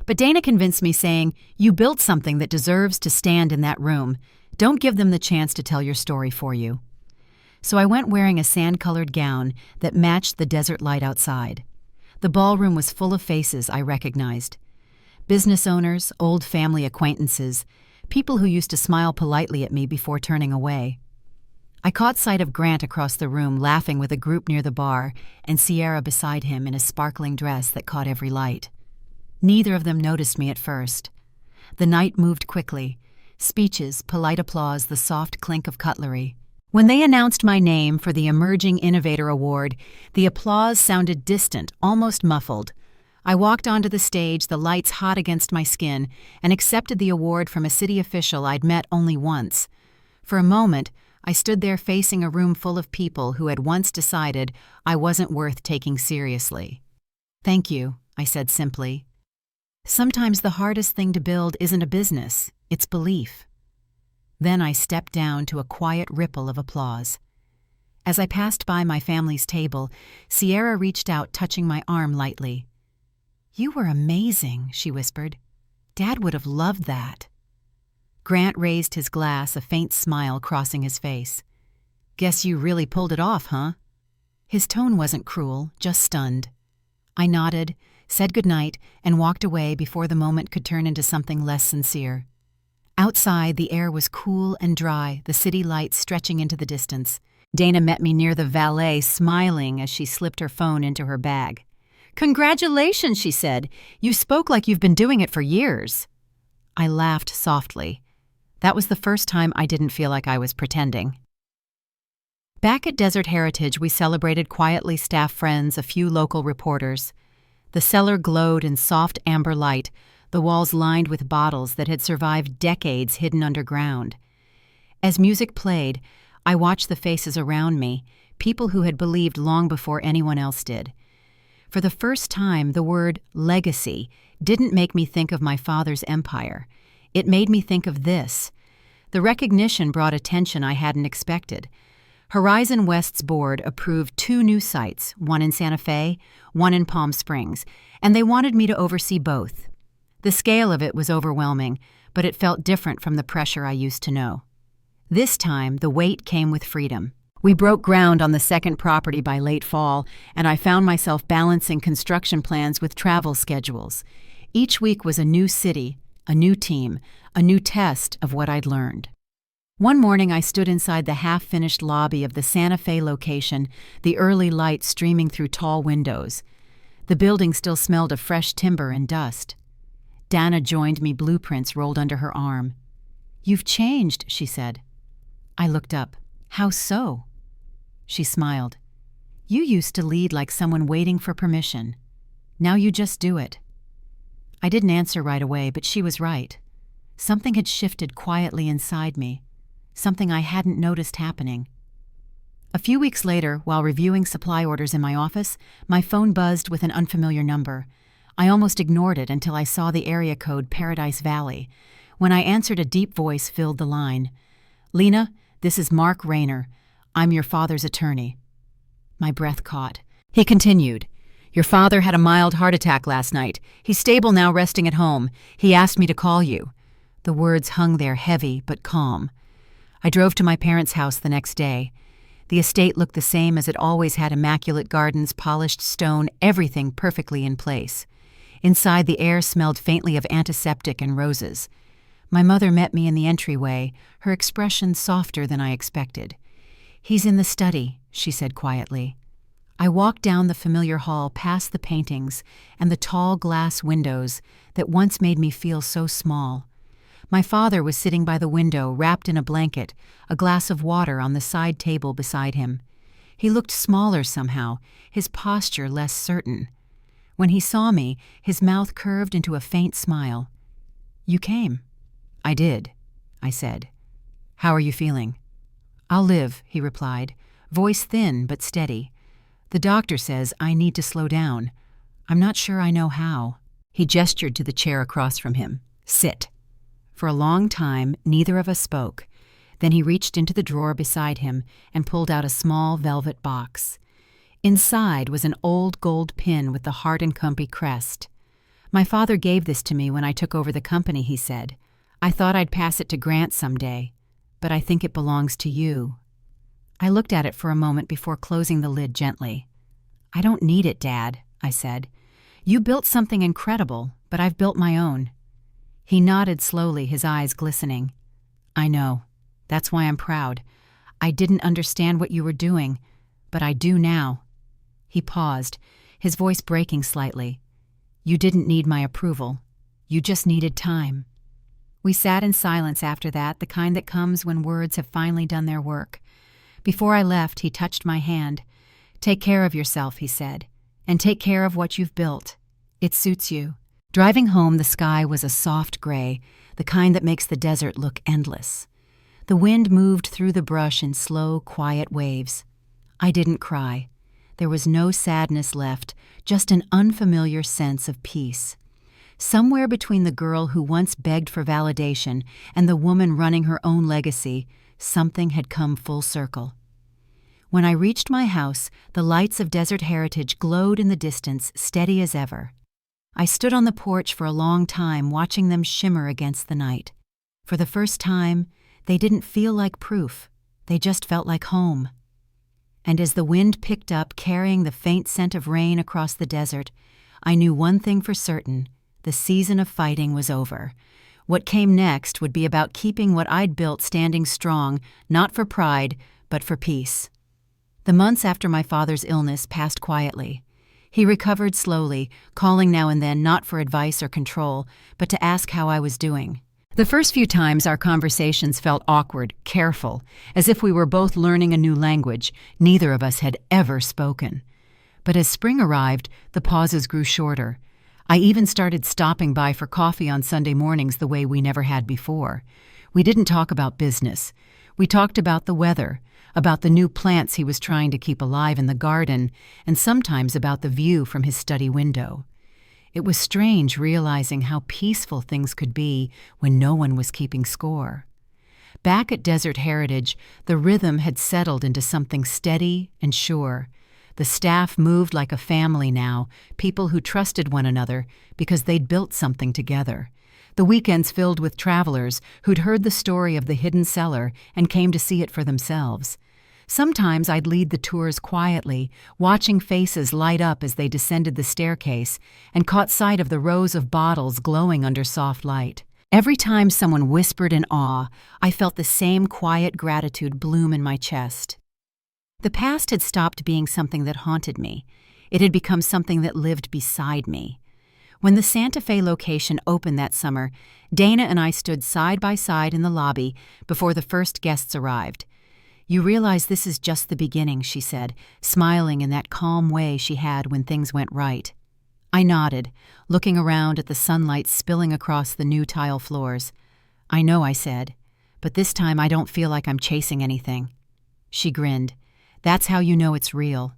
Speaker 1: But Dana convinced me, saying, "You built something that deserves to stand in that room. Don't give them the chance to tell your story for you." So I went wearing a sand-colored gown that matched the desert light outside. The ballroom was full of faces I recognized. Business owners, old family acquaintances, people who used to smile politely at me before turning away. I caught sight of Grant across the room, laughing with a group near the bar, and Sierra beside him in a sparkling dress that caught every light. Neither of them noticed me at first. The night moved quickly. Speeches, polite applause, the soft clink of cutlery. When they announced my name for the Emerging Innovator Award, the applause sounded distant, almost muffled. I walked onto the stage, the lights hot against my skin, and accepted the award from a city official I'd met only once. For a moment, I stood there facing a room full of people who had once decided I wasn't worth taking seriously. "Thank you," I said simply. Sometimes the hardest thing to build isn't a business, it's belief. Then I stepped down to a quiet ripple of applause. As I passed by my family's table, Sierra reached out, touching my arm lightly. "You were amazing," she whispered. "Dad would have loved that." Grant raised his glass, a faint smile crossing his face. "Guess you really pulled it off, huh?" His tone wasn't cruel, just stunned. I nodded, said goodnight, and walked away before the moment could turn into something less sincere. Outside, the air was cool and dry, the city lights stretching into the distance. Dana met me near the valet, smiling as she slipped her phone into her bag. "Congratulations," she said. "You spoke like you've been doing it for years." I laughed softly. That was the first time I didn't feel like I was pretending. Back at Desert Heritage, we celebrated quietly staff friends, a few local reporters. The cellar glowed in soft amber light, the walls lined with bottles that had survived decades hidden underground. As music played, I watched the faces around me, people who had believed long before anyone else did. For the first time, the word legacy didn't make me think of my father's empire. It made me think of this. The recognition brought attention I hadn't expected. Horizon West's board approved 2 new sites, one in Santa Fe, one in Palm Springs, and they wanted me to oversee both. The scale of it was overwhelming, but it felt different from the pressure I used to know. This time, the weight came with freedom. We broke ground on the second property by late fall, and I found myself balancing construction plans with travel schedules. Each week was a new city, a new team, a new test of what I'd learned. One morning I stood inside the half-finished lobby of the Santa Fe location, the early light streaming through tall windows. The building still smelled of fresh timber and dust. Dana joined me, blueprints rolled under her arm. "You've changed," she said. I looked up. "How so?" She smiled. "You used to lead like someone waiting for permission. Now you just do it." I didn't answer right away, but she was right. Something had shifted quietly inside me. Something I hadn't noticed happening. A few weeks later, while reviewing supply orders in my office, my phone buzzed with an unfamiliar number. I almost ignored it until I saw the area code Paradise Valley. When I answered, a deep voice filled the line. "Lena, this is Mark Rayner. I'm your father's attorney." My breath caught. He continued. "Your father had a mild heart attack last night. He's stable now, resting at home. He asked me to call you." The words hung there heavy but calm. I drove to my parents' house the next day. The estate looked the same as it always had: immaculate gardens, polished stone, everything perfectly in place. Inside, the air smelled faintly of antiseptic and roses. My mother met me in the entryway, her expression softer than I expected. "He's in the study," she said quietly. I walked down the familiar hall, past the paintings and the tall glass windows that once made me feel so small. My father was sitting by the window, wrapped in a blanket, a glass of water on the side table beside him. He looked smaller somehow, his posture less certain. When he saw me, his mouth curved into a faint smile. "You came." "I did," I said. "How are you feeling?" "I'll live," he replied, voice thin but steady. "The doctor says I need to slow down. I'm not sure I know how." He gestured to the chair across from him. "Sit." For a long time, neither of us spoke. Then he reached into the drawer beside him and pulled out a small velvet box. Inside was an old gold pin with the Hart & Company crest. "My father gave this to me when I took over the company," he said. "I thought I'd pass it to Grant someday, but I think it belongs to you." I looked at it for a moment before closing the lid gently. "I don't need it, Dad," I said. "You built something incredible, but I've built my own." He nodded slowly, his eyes glistening. "I know. That's why I'm proud. I didn't understand what you were doing, but I do now." He paused, his voice breaking slightly. "You didn't need my approval. You just needed time." We sat in silence after that, the kind that comes when words have finally done their work. Before I left, he touched my hand. "Take care of yourself," he said, "and take care of what you've built. It suits you." Driving home, the sky was a soft gray, the kind that makes the desert look endless. The wind moved through the brush in slow, quiet waves. I didn't cry. There was no sadness left, just an unfamiliar sense of peace. Somewhere between the girl who once begged for validation and the woman running her own legacy, something had come full circle. When I reached my house, the lights of Desert Heritage glowed in the distance, steady as ever. I stood on the porch for a long time, watching them shimmer against the night. For the first time, they didn't feel like proof. They just felt like home. And as the wind picked up, carrying the faint scent of rain across the desert, I knew one thing for certain: the season of fighting was over. What came next would be about keeping what I'd built standing strong, not for pride, but for peace. The months after my father's illness passed quietly. He recovered slowly, calling now and then not for advice or control, but to ask how I was doing. The first few times our conversations felt awkward, careful, as if we were both learning a new language neither of us had ever spoken. But as spring arrived, the pauses grew shorter. I even started stopping by for coffee on Sunday mornings the way we never had before. We didn't talk about business. We talked about the weather, about the new plants he was trying to keep alive in the garden, and sometimes about the view from his study window. It was strange realizing how peaceful things could be when no one was keeping score. Back at Desert Heritage, the rhythm had settled into something steady and sure. The staff moved like a family now, people who trusted one another because they'd built something together. The weekends filled with travelers who'd heard the story of the hidden cellar and came to see it for themselves. Sometimes I'd lead the tours quietly, watching faces light up as they descended the staircase and caught sight of the rows of bottles glowing under soft light. Every time someone whispered in awe, I felt the same quiet gratitude bloom in my chest. The past had stopped being something that haunted me. It had become something that lived beside me. When the Santa Fe location opened that summer, Dana and I stood side by side in the lobby before the first guests arrived. "You realize this is just the beginning," she said, smiling in that calm way she had when things went right. I nodded, looking around at the sunlight spilling across the new tile floors. "I know," I said, "but this time I don't feel like I'm chasing anything." She grinned. "That's how you know it's real."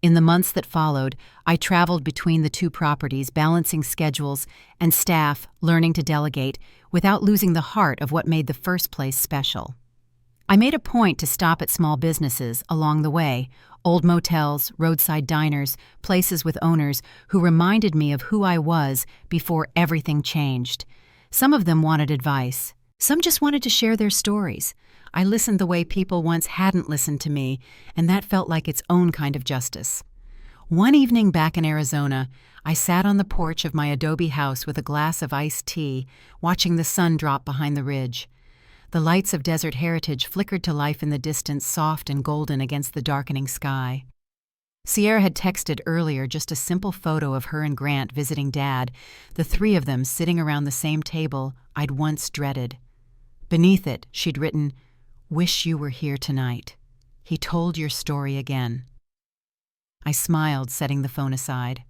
Speaker 1: In the months that followed, I traveled between the two properties, balancing schedules and staff, learning to delegate, without losing the heart of what made the first place special. I made a point to stop at small businesses along the way, old motels, roadside diners, places with owners who reminded me of who I was before everything changed. Some of them wanted advice. Some just wanted to share their stories. I listened the way people once hadn't listened to me, and that felt like its own kind of justice. One evening back in Arizona, I sat on the porch of my adobe house with a glass of iced tea, watching the sun drop behind the ridge. The lights of Desert Heritage flickered to life in the distance, soft and golden against the darkening sky. Sierra had texted earlier just a simple photo of her and Grant visiting Dad, the three of them sitting around the same table I'd once dreaded. Beneath it, she'd written, "Wish you were here tonight. He told your story again." I smiled, setting the phone aside.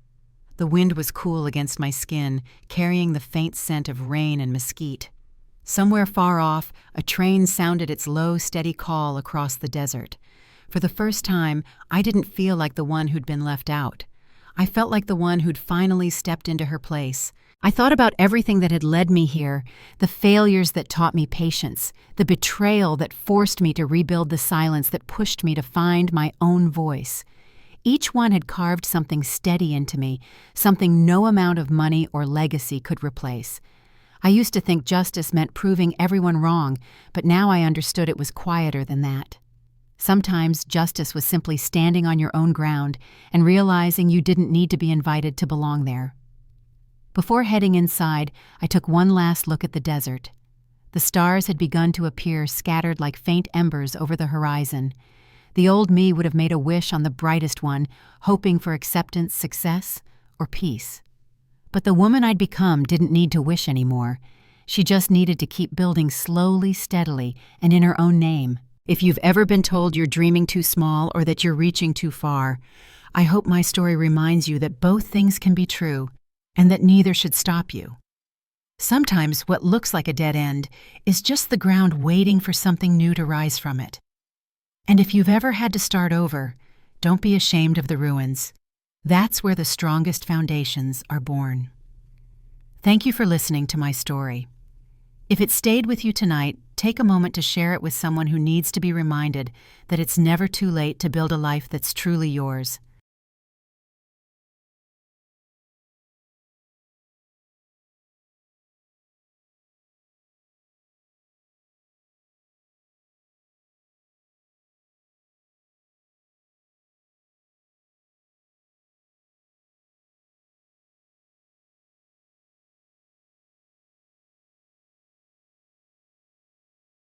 Speaker 1: The wind was cool against my skin, carrying the faint scent of rain and mesquite. Somewhere far off, a train sounded its low, steady call across the desert. For the first time, I didn't feel like the one who'd been left out. I felt like the one who'd finally stepped into her place. I thought about everything that had led me here, the failures that taught me patience, the betrayal that forced me to rebuild the silence that pushed me to find my own voice. Each one had carved something steady into me, something no amount of money or legacy could replace. I used to think justice meant proving everyone wrong, but now I understood it was quieter than that. Sometimes justice was simply standing on your own ground and realizing you didn't need to be invited to belong there. Before heading inside, I took one last look at the desert. The stars had begun to appear, scattered like faint embers over the horizon. The old me would have made a wish on the brightest one, hoping for acceptance, success, or peace. But the woman I'd become didn't need to wish anymore. She just needed to keep building slowly, steadily, and in her own name. If you've ever been told you're dreaming too small or that you're reaching too far, I hope my story reminds you that both things can be true, and that neither should stop you. Sometimes what looks like a dead end is just the ground waiting for something new to rise from it. And if you've ever had to start over, don't be ashamed of the ruins. That's where the strongest foundations are born. Thank you for listening to my story. If it stayed with you tonight, take a moment to share it with someone who needs to be reminded that it's never too late to build a life that's truly yours.